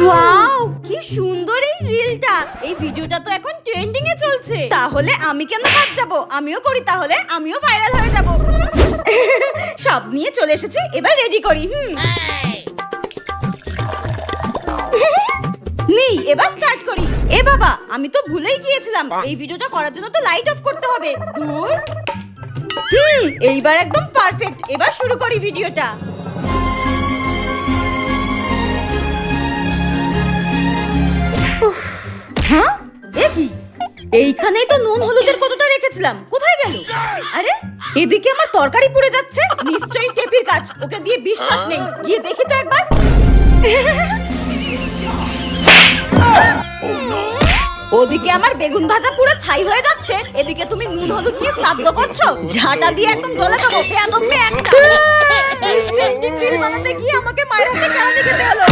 Wow, কি সুন্দর এই রিলটা। এই ভিডিওটা তো এখন ট্রেন্ডিং এ চলছে। তাহলে আমি কেন বাদ যাব? আমিও করি, তাহলে আমিও ভাইরাল হয়ে যাব। সব নিয়ে চলে এসেছি, এবার রেডি করি। নি, এবার স্টার্ট করি। এ বাবা, আমি তো ভুলেই গিয়েছিলাম, এই ভিডিওটা করার জন্য তো লাইট অফ করতে হবে। ধুর। এইবার একদম পারফেক্ট। এবার শুরু করি ভিডিওটা। হ্যাঁ, এ কি? এইখানেই তো নুন হলুদের কতটা রেখেছিলাম, কোথায় গেল? আরে, এদিকে আমার তরকারি পুড়ে যাচ্ছে। নিশ্চয়ই টেপির কাজ, ওকে দিয়ে বিশ্বাস নেই। গিয়ে দেখি তো একবার। ওদিকে আমার বেগুন ভাজা পুরো ছাই হয়ে যাচ্ছে, এদিকে তুমি নুন হলুদ দিয়ে শ্রাদ্ধ করছো। ঝাঁটা দিয়ে একদম ঢলে দেবো। বেয়াদব মেয়ে একটা। ট্রেন্ডিং রিল বানাতে গিয়ে আমাকে মায়ের হাতে কেলানি খেতে হলো।